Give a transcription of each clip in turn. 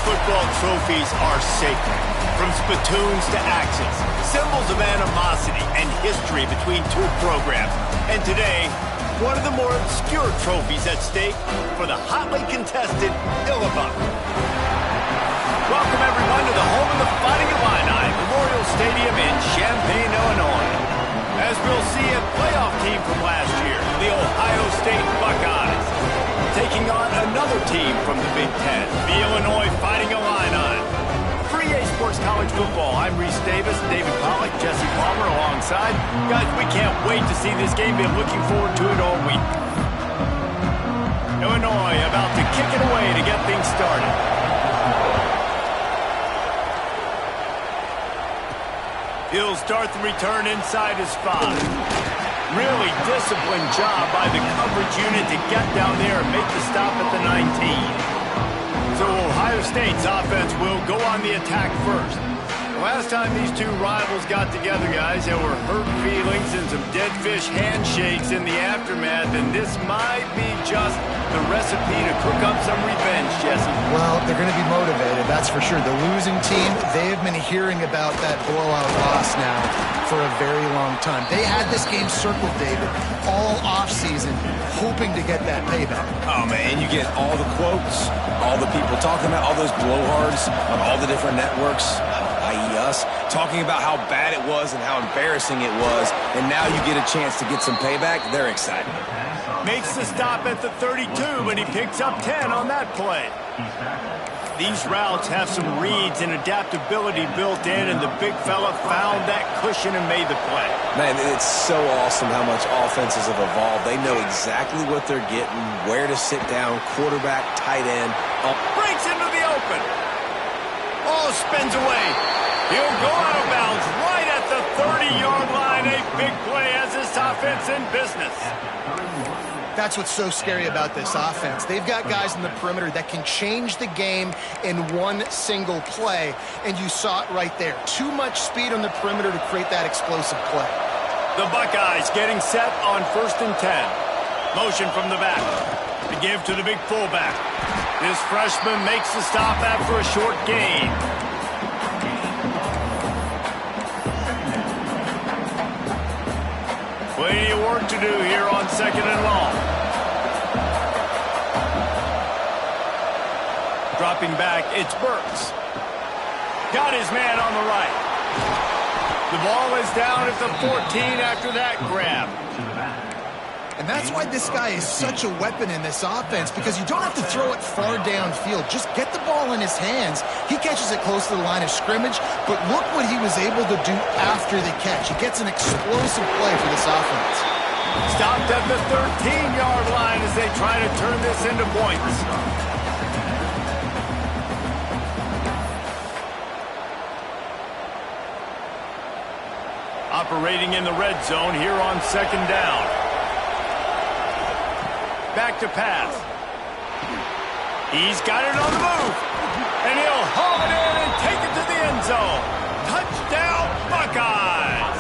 football trophies are sacred. From spittoons to axes, symbols of animosity and history between two programs. And today, one of the more obscure trophies at stake for the hotly contested illibuck. Welcome, everyone, to the home of the Fighting Illini, Memorial Stadium in Champaign, Illinois. As we'll see, a playoff team from last year, the Ohio State Buckeyes, taking on another team from the Big Ten, the Illinois Fighting Illini. For EA Sports College Football, I'm Reese Davis, David Pollack, Jesse Palmer alongside. Guys, we can't wait to see this game. Been looking forward to it all week. Illinois about to kick it away to get things started. He'll start the return inside his 5. Really disciplined job by the coverage unit to get down there and make the stop at the 19. So Ohio State's offense will go on the attack first. Last time these two rivals got together, guys, there were hurt feelings and some dead fish handshakes in the aftermath, and this might be just the recipe to cook up some revenge, Jesse. Well, they're going to be motivated, that's for sure. The losing team, they have been hearing about that blowout loss now for a very long time. They had this game circled, David, all offseason, hoping to get that payback. Oh, man, you get all the quotes, all the people talking about all those blowhards on all the different networks, i.e. us, talking about how bad it was and how embarrassing it was, and now you get a chance to get some payback. They're excited. Makes the stop at the 32, but he picks up 10 on that play. These routes have some reads and adaptability built in, and the big fella found that cushion and made the play. Man, it's so awesome how much offenses have evolved. They know exactly what they're getting, where to sit down, quarterback, tight end. Breaks into the open. Oh, spins away. He'll go out of bounds right at the 30-yard line. A big play as this offense in business. That's what's so scary about this offense. They've got guys in the perimeter that can change the game in one single play, and you saw it right there. Too much speed on the perimeter to create that explosive play. The Buckeyes getting set on 1st and 10. Motion from the back to give to the big fullback. This freshman makes the stop after a short gain. Plenty of work to do here on 2nd and long. Dropping back, it's Burks. Got his man on the right. The ball is down at the 14 after that grab. And that's why this guy is such a weapon in this offense, because you don't have to throw it far downfield. Just get the ball in his hands. He catches it close to the line of scrimmage, but look what he was able to do after the catch. He gets an explosive play for this offense. Stopped at the 13-yard line as they try to turn this into points. Operating in the red zone here on 2nd down. Back to pass. He's got it on the move. And he'll haul it in and take it to the end zone. Touchdown, Buckeyes!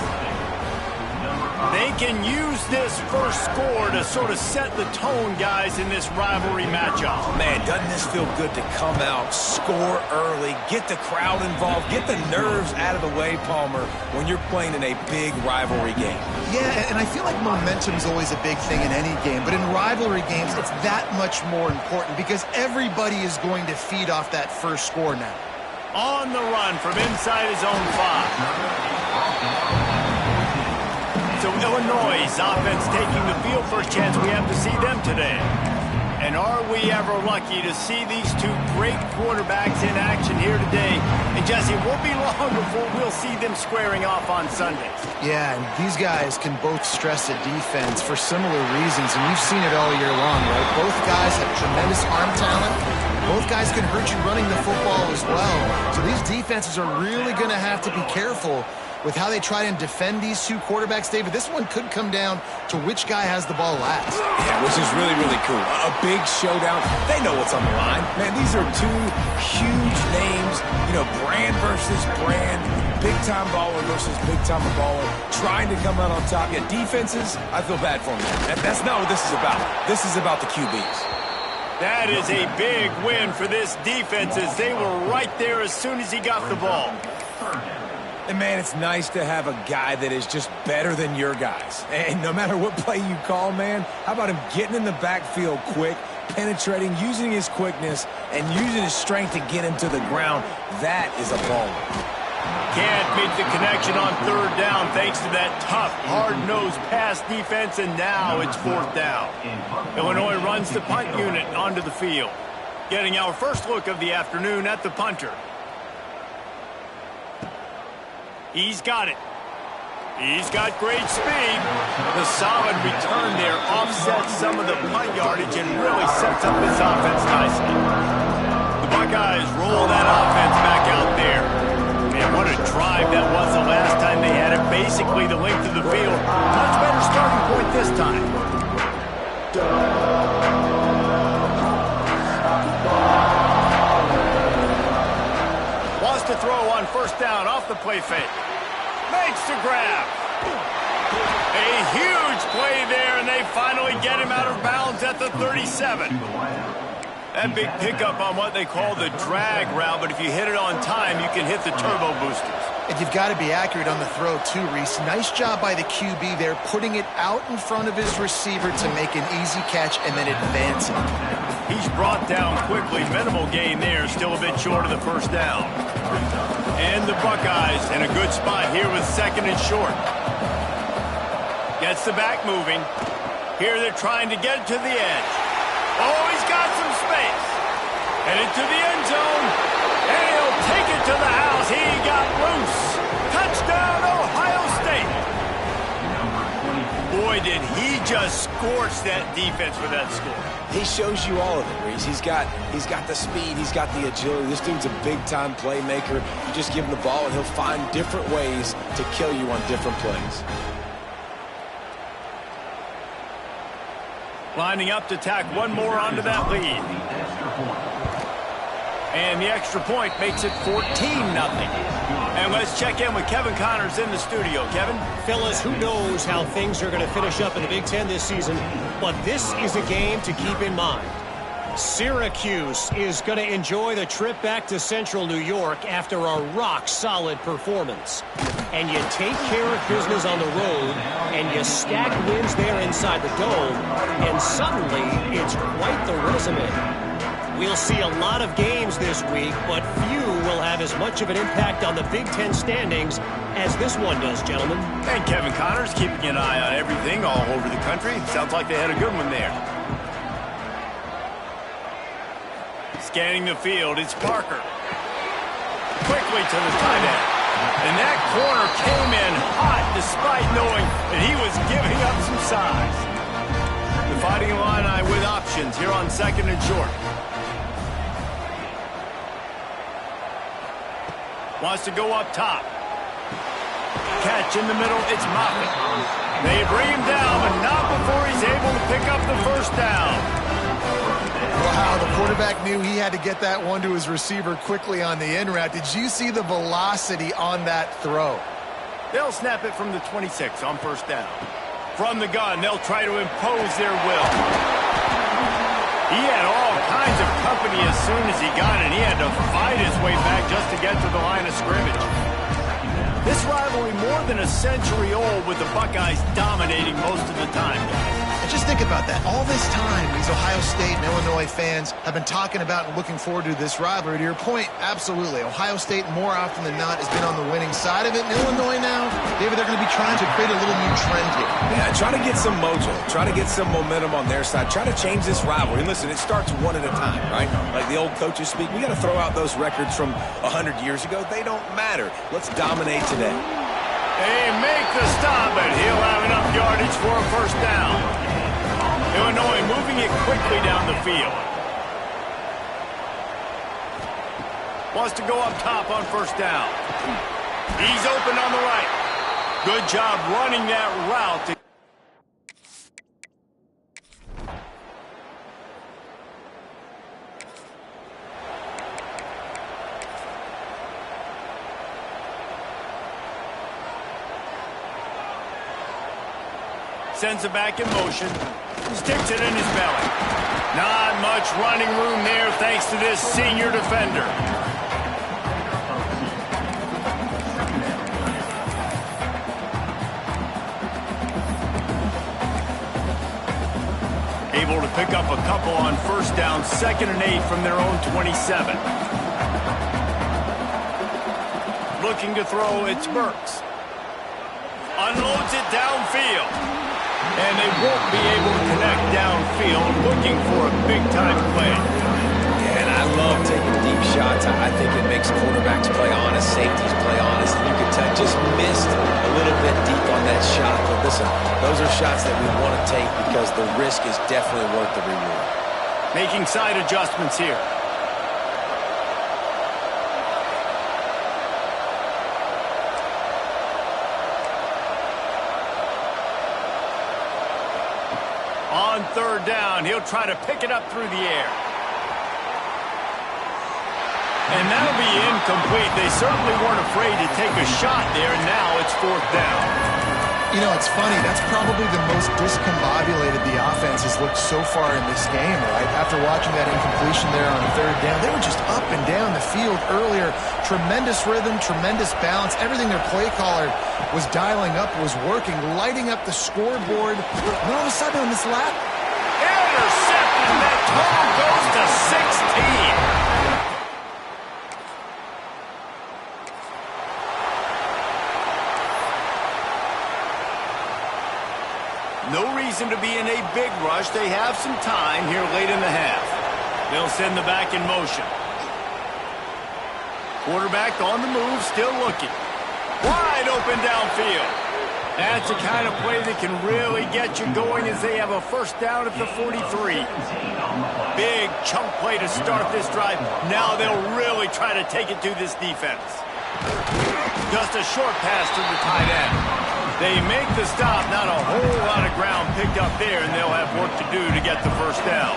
They can use this first score to sort of set the tone, guys, in this rivalry matchup. Man, doesn't this feel good to come out, score early, get the crowd involved, get the nerves out of the way, Palmer, when you're playing in a big rivalry game? Yeah, and I feel like momentum is always a big thing in any game, but in rivalry games, it's that much more important because everybody is going to feed off that first score now. On the run from inside his own 5. So Illinois' offense taking the field. First chance we have to see them today. And are we ever lucky to see these two great quarterbacks in action here today? And Jesse, it won't be long before we'll see them squaring off on Sundays. Yeah, and these guys can both stress a defense for similar reasons, and we've seen it all year long, right? Both guys have tremendous arm talent. Both guys can hurt you running the football as well. So these defenses are really going to have to be careful with how they try and defend these two quarterbacks, David. This one could come down to which guy has the ball last. Yeah, which is really, really cool. A big showdown. They know what's on the line. Man, these are two huge names. You know, brand versus brand. Big-time baller versus big-time baller. Trying to come out on top. Yeah, defenses, I feel bad for them. That's not what this is about. This is about the QBs. That is a big win for this defense as they were right there as soon as he got the ball. And, man, it's nice to have a guy that is just better than your guys. And no matter what play you call, man, how about him getting in the backfield quick, penetrating, using his quickness, and using his strength to get him to the ground? That is a baller. Can't make the connection on third down thanks to that tough, hard-nosed pass defense, and now it's fourth down. Illinois runs the punt unit onto the field. Getting our first look of the afternoon at the punter. He's got it. He's got great speed. The solid return there offsets some of the punt yardage and really sets up his offense nicely. The Buckeyes roll that offense back out there. Man, what a drive that was the last time they had it. Basically the length of the field. Much better starting point this time. Wants to throw on first down off the play fake. Makes the grab. A huge play there, and they finally get him out of bounds at the 37. That big pickup on what they call the drag route, but if you hit it on time, you can hit the turbo boosters. And you've got to be accurate on the throw, too, Reese. Nice job by the QB there, putting it out in front of his receiver to make an easy catch and then advance it. He's brought down quickly. Minimal gain there, still a bit short of the first down. And the Buckeyes in a good spot here with second and short. Gets the back moving. Here they're trying to get it to the edge. Oh, he's got some space. Headed to the end zone. And he'll take it to the house. He got loose. Touchdown, Ohio State. Boy, did he just scorch that defense with that score. He shows you all of it, Reese. He's got the speed. He's got the agility. This dude's a big-time playmaker. You just give him the ball, and he'll find different ways to kill you on different plays. Lining up to tack one more onto that lead. And the extra point makes it 14-0. And let's check in with Kevin Connors in the studio. Kevin? Fellas, who knows how things are going to finish up in the Big Ten this season, but this is a game to keep in mind. Syracuse is going to enjoy the trip back to Central New York after a rock-solid performance. And you take care of business on the road, and you stack wins there inside the dome, and suddenly it's quite the resume. We'll see a lot of games this week, but few will have as much of an impact on the Big Ten standings as this one does, gentlemen. And Kevin Connors keeping an eye on everything all over the country. Sounds like they had a good one there. Scanning the field, it's Parker. Quickly to the tight end. And that corner came in hot despite knowing that he was giving up some size. The Fighting Illini with options here on second and short. Wants to go up top. Catch in the middle, it's Moffitt. They bring him down, but not before he's able to pick up the first down. Wow, the quarterback knew he had to get that one to his receiver quickly on the in route. Did you see the velocity on that throw? They'll snap it from the 26 on first down. From the gun, they'll try to impose their will. He had all kinds of company as soon as he got it. He had to fight his way back just to get to the line of scrimmage. This rivalry more than a century old with the Buckeyes dominating most of the time, guys. And just think about that. All this time, these Ohio State and Illinois fans have been talking about and looking forward to this rivalry. To your point, absolutely. Ohio State, more often than not, has been on the winning side of it. And Illinois now, David, they're going to be trying to create a little new trend here. Yeah, try to get some mojo. Try to get some momentum on their side. Try to change this rivalry. And listen, it starts one at a time, right? Like the old coaches speak, we got to throw out those records from 100 years ago. They don't matter. Let's dominate today. They make the stop, and he'll have enough yardage for a first down. Illinois moving it quickly down the field. Wants to go up top on first down. He's open on the right. Good job running that route. Sends it back in motion. Sticks it in his belly. Not much running room there thanks to this senior defender. Able to pick up a couple on first down, 2nd and 8 from their own 27. Looking to throw, it's Burks. Unloads it downfield. And they won't be able to connect downfield, looking for a big-time play. Yeah, and I love taking deep shots. I think it makes quarterbacks play honest, safeties play honest. And you can tell just missed a little bit deep on that shot. But listen, those are shots that we want to take because the risk is definitely worth the reward. Making side adjustments here. On 3rd down, he'll try to pick it up through the air. And that'll be incomplete. They certainly weren't afraid to take a shot there, and now it's 4th down. You know, it's funny. That's probably the most discombobulated the offense has looked so far in this game, right? After watching that incompletion there on 3rd down, they were just up and down the field earlier. Tremendous rhythm, tremendous balance. Everything their play caller was dialing up was working, lighting up the scoreboard. And all of a sudden on this lap, intercepted, and that total goes to 16. No reason to be in a big rush. They have some time here late in the half. They'll send the back in motion. Quarterback on the move, still looking. Wide open downfield. That's the kind of play that can really get you going as they have a 1st down at the 43. Big chunk play to start this drive. Now they'll really try to take it to this defense. Just a short pass to the tight end. They make the stop, not a whole lot of ground picked up there, and they'll have work to do to get the 1st down.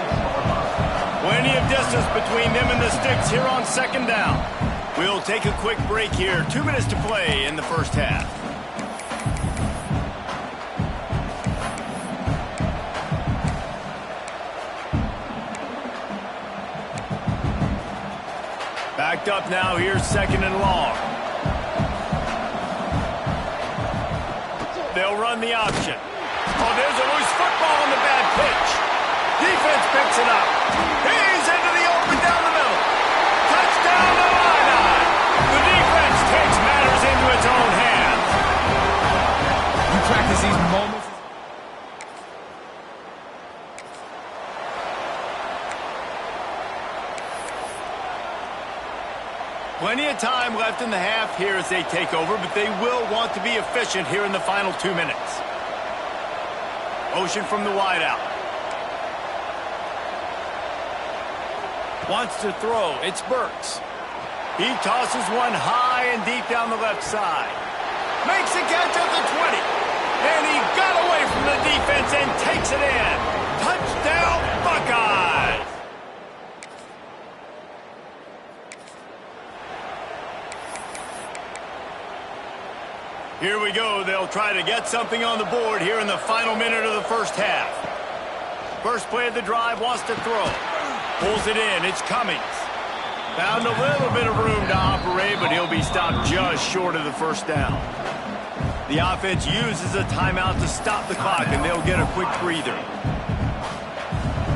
Plenty of distance between them and the sticks here on 2nd down. We'll take a quick break here. 2 minutes to play in the 1st half. Backed up now, here's 2nd and long. They'll run the option. Oh, there's a loose football on the bad pitch. Defense picks it up. He's into the open down the middle. Touchdown to Illini. The defense takes matters into its own hands. You practice these moments. Plenty of time left in the half here as they take over, but they will want to be efficient here in the final 2 minutes. Motion from the wideout. Wants to throw. It's Burks. He tosses one high and deep down the left side. Makes a catch at the 20. And he got away from the defense and takes it in. Touchdown, Buckeyes! Here we go. They'll try to get something on the board here in the final minute of the 1st half. First play of the drive, wants to throw. Pulls it in. It's Cummings. Found a little bit of room to operate, but he'll be stopped just short of the 1st down. The offense uses a timeout to stop the clock, and they'll get a quick breather.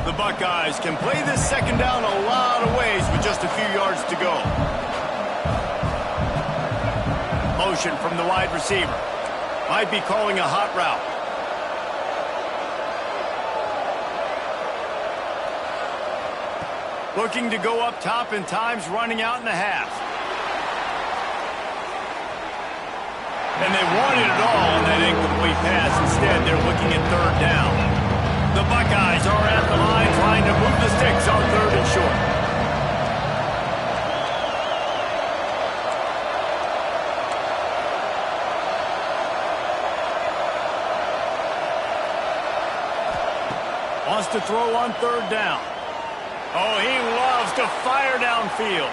The Buckeyes can play this 2nd down a lot of ways with just a few yards to go. Motion from the wide receiver. Might be calling a hot route. Looking to go up top, and time's running out in the half. And they wanted it all on that incomplete pass. Instead, they're looking at 3rd down. The Buckeyes are at the line trying to move the sticks on 3rd and short. Wants to throw on 3rd down. Oh, he loves to fire downfield.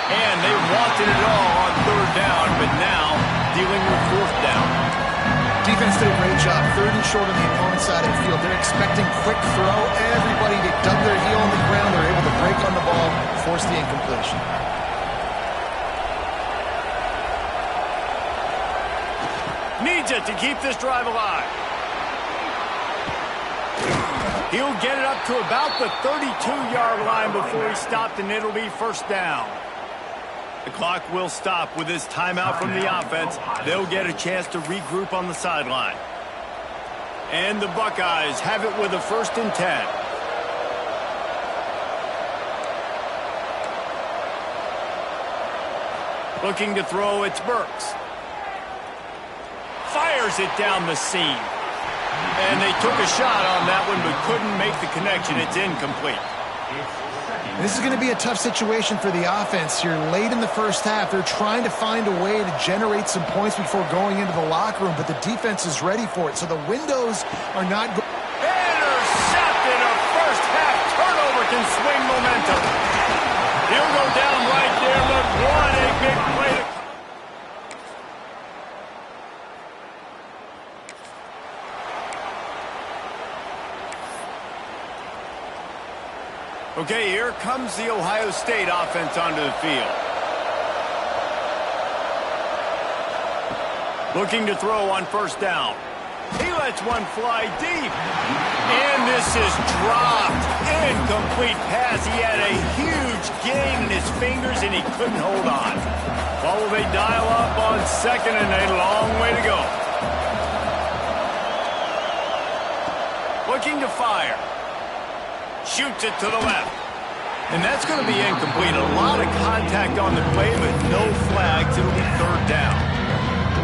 And they wanted it all on 3rd down, but now dealing with 4th down. Defense did a great job. 3rd and short on the opponent's side of the field. They're expecting quick throw. Everybody to dug their heel on the ground. They're able to break on the ball, force the incompletion. Needs it to keep this drive alive. He'll get it up to about the 32-yard line before he's stopped, and it'll be first down. The clock will stop with this timeout from the offense. They'll get a chance to regroup on the sideline. And the Buckeyes have it with a 1st and 10. Looking to throw, it's Burks. Fires it down the seam. And they took a shot on that one, but couldn't make the connection. It's incomplete. This is going to be a tough situation for the offense here. Late in the first half, they're trying to find a way to generate some points before going into the locker room, but the defense is ready for it, so the windows are not going. Intercepted! A first-half turnover can swing momentum. He'll go down right there. Look, what a big play. Okay, here comes the Ohio State offense onto the field. Looking to throw on 1st down. He lets one fly deep. And this is dropped. Incomplete pass. He had a huge gain in his fingers, and he couldn't hold on. Well, will they dial up on 2nd and a long way to go? Looking to fire. Shoots it to the left. And that's going to be incomplete. A lot of contact on the play, but no flags. It'll be 3rd down.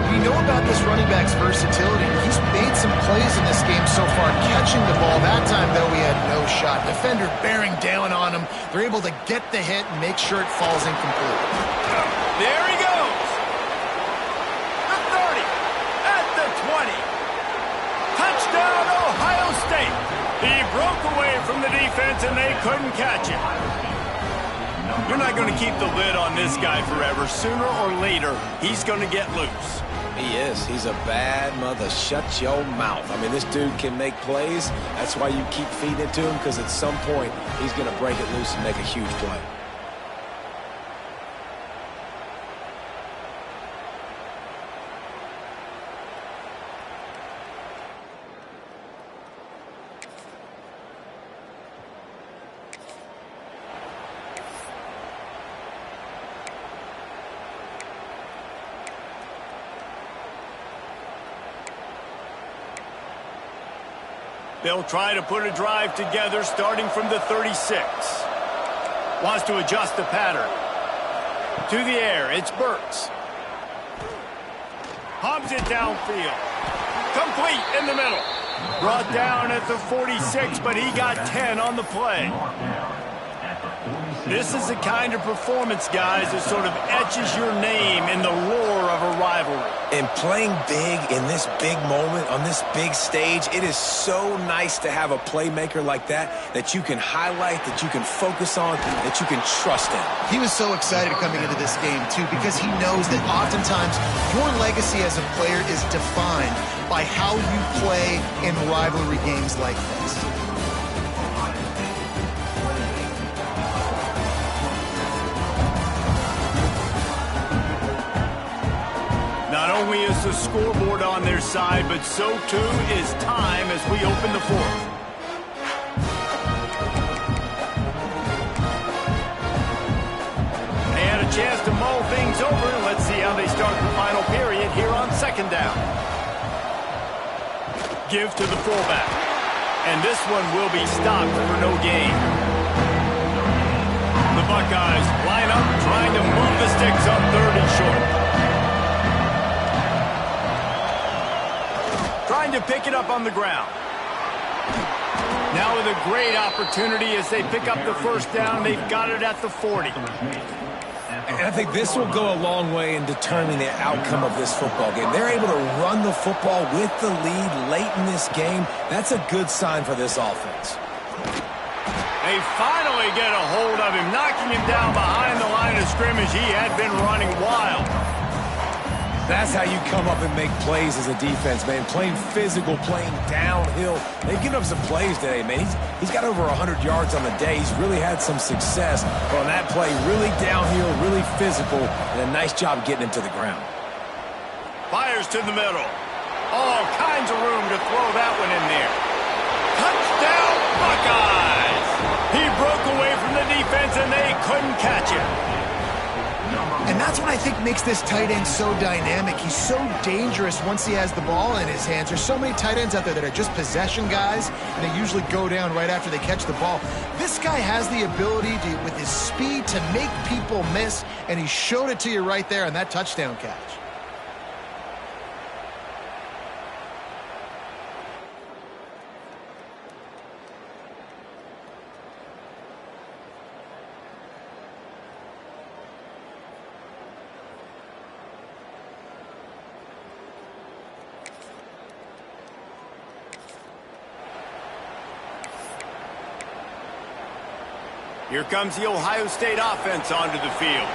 We know about this running back's versatility. He's made some plays in this game so far, catching the ball. That time, though, he had no shot. Defender bearing down on him. They're able to get the hit and make sure it falls incomplete. There he goes. The 30. At the 20. Touchdown, Ohio State. He broke away from the defense, and they couldn't catch him. You're not going to keep the lid on this guy forever. Sooner or later, he's going to get loose. He is. He's a bad mother. Shut your mouth. I mean, this dude can make plays. That's why you keep feeding it to him, because at some point, he's going to break it loose and make a huge play. They'll try to put a drive together starting from the 36. Wants to adjust the pattern. To the air, it's Burks. Hums it downfield. Complete in the middle. Brought down at the 46, but he got 10 on the play. This is the kind of performance, guys, that sort of etches your name in the roar of a rivalry. And playing big in this big moment, on this big stage, it is so nice to have a playmaker like that you can highlight, that you can focus on, that you can trust in. He was so excited coming into this game, too, because he knows that oftentimes your legacy as a player is defined by how you play in rivalry games like this. Not only is the scoreboard on their side, but so too is time as we open the 4th. And a chance to mull things over. Let's see how they start the final period here on 2nd down. Give to the fullback. And this one will be stopped for no gain. The Buckeyes line up trying to move the sticks on 3rd and short. Trying to pick it up on the ground. Now with a great opportunity as they pick up the 1st down. They've got it at the 40. And I think this will go a long way in determining the outcome of this football game. They're able to run the football with the lead late in this game. That's a good sign for this offense. They finally get a hold of him, knocking him down behind the line of scrimmage. He had been running wild. That's how you come up and make plays as a defense, man. Playing physical, playing downhill. They've given up some plays today, man. He's got over 100 yards on the day. He's really had some success. But on that play, really downhill, really physical, and a nice job getting him to the ground. Fires to the middle. All kinds of room to throw that one in there. Touchdown, Buckeyes! He broke away from the defense, and they couldn't catch him. And that's what I think makes this tight end so dynamic. He's so dangerous once he has the ball in his hands. There's so many tight ends out there that are just possession guys, and they usually go down right after they catch the ball. This guy has the ability to, with his speed, to make people miss, and he showed it to you right there on that touchdown catch. Here comes the Ohio State offense onto the field.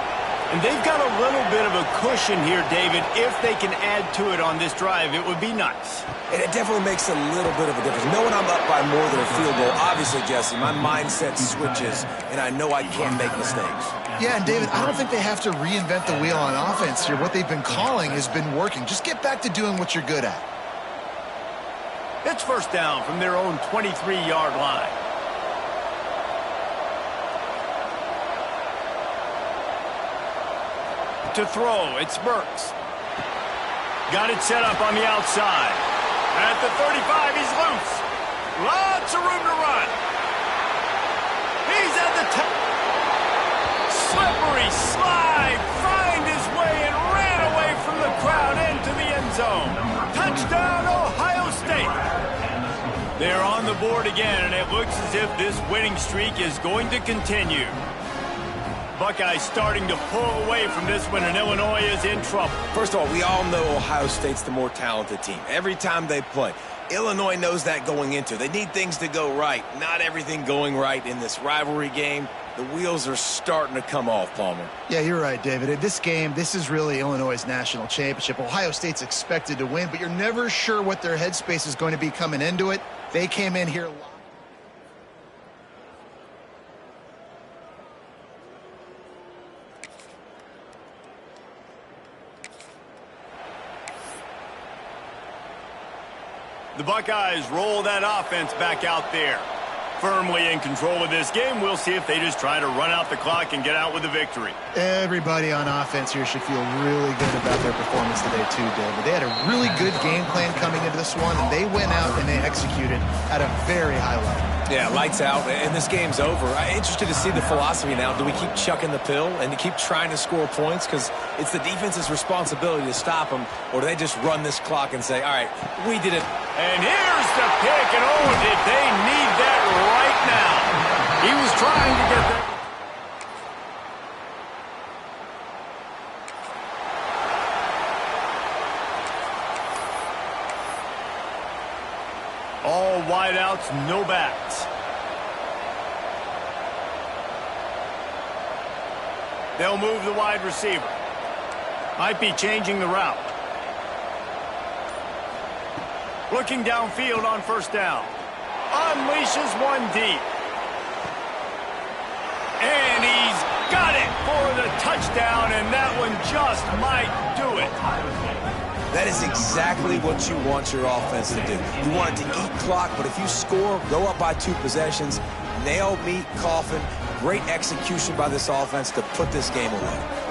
And they've got a little bit of a cushion here, David. If they can add to it on this drive, it would be nice. And it definitely makes a little bit of a difference. Knowing I'm up by more than a field goal, obviously, Jesse, my mindset switches, and I know I can't make mistakes. Yeah, and David, I don't think they have to reinvent the wheel on offense here. What they've been calling has been working. Just get back to doing what you're good at. It's first down from their own 23-yard line. To throw, it's Burks. Got it set up on the outside. At the 35, he's loose. Lots of room to run. He's at the top. Slippery slide. Find his way and ran away from the crowd into the end zone. Touchdown, Ohio State. They're on the board again, and it looks as if this winning streak is going to continue. Buckeyes starting to pull away from this one, and Illinois is in trouble. First of all, we all know Ohio State's the more talented team. Every time they play, Illinois knows that going into. They need things to go right. Not everything going right in this rivalry game. The wheels are starting to come off, Palmer. Yeah, you're right, David. In this game, this is really Illinois' national championship. Ohio State's expected to win, but you're never sure what their headspace is going to be coming into it. They came in here. The Buckeyes roll that offense back out there. Firmly in control of this game. We'll see if they just try to run out the clock and get out with a victory. Everybody on offense here should feel really good about their performance today too, David. They had a really good game plan coming into this one, and they went out and they executed at a very high level. Yeah, lights out, and this game's over. I'm interested to see the philosophy now. Do we keep chucking the pill and to keep trying to score points? Because it's the defense's responsibility to stop them, or do they just run this clock and say, all right, we did it. And here's the pick, and oh, did they need that right now. He was trying to get that. All wideouts, no backs. They'll move the wide receiver. Might be changing the route. Looking downfield on first down. Unleashes one deep. And he's got it for the touchdown, and that one just might do it. That is exactly what you want your offense to do. You want it to eat clock, but if you score, go up by 2 possessions, nail, meat, coffin, great execution by this offense to put this game away.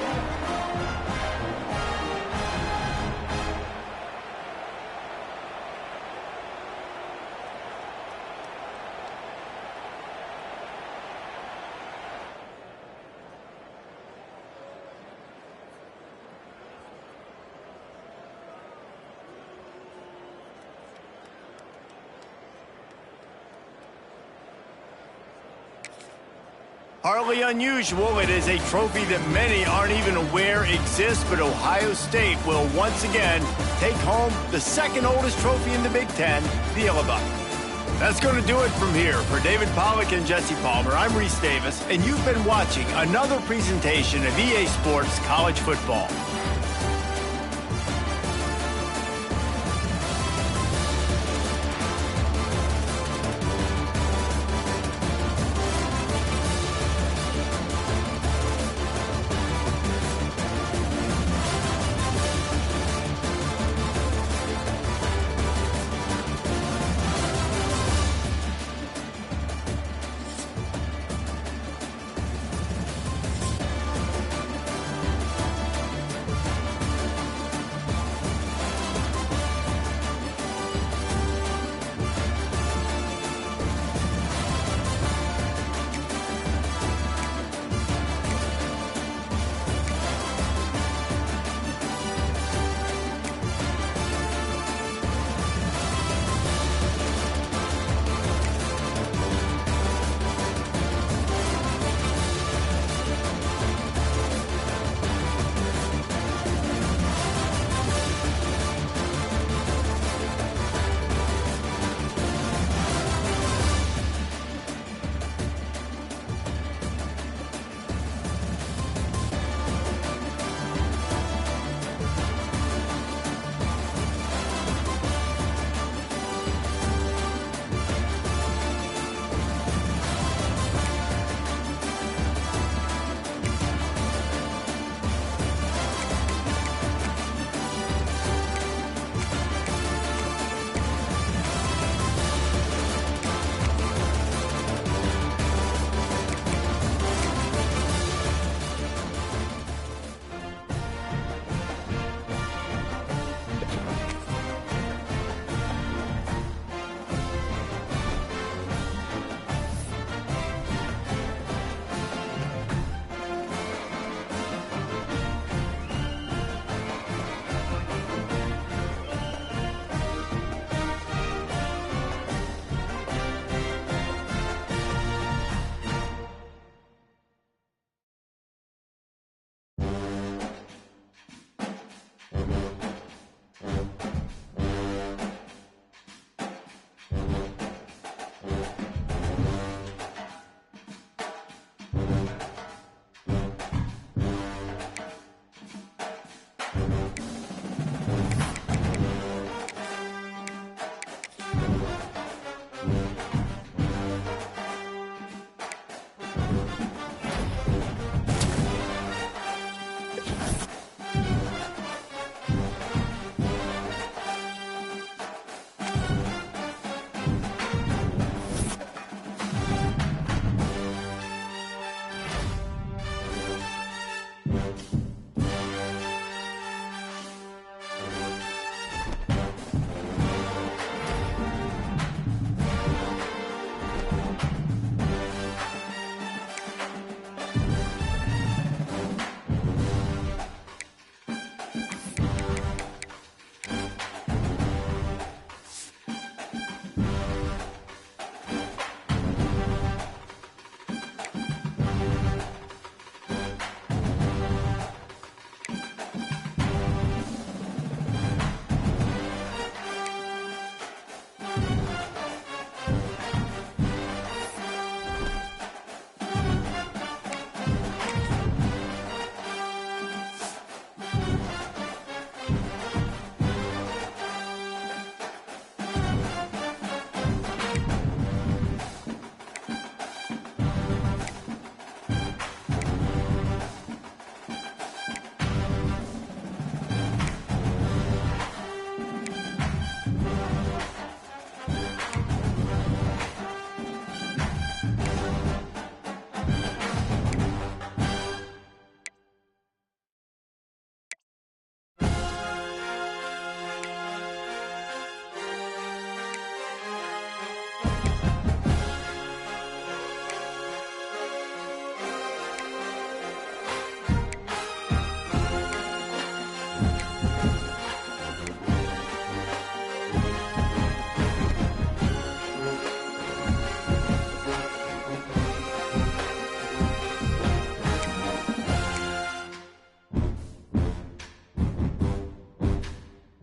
Hardly unusual. It is a trophy that many aren't even aware exists, but Ohio State will once again take home the second oldest trophy in the Big Ten, the illibuck. That's going to do it from here. For David Pollack and Jesse Palmer, I'm Reese Davis, and you've been watching another presentation of EA Sports College Football.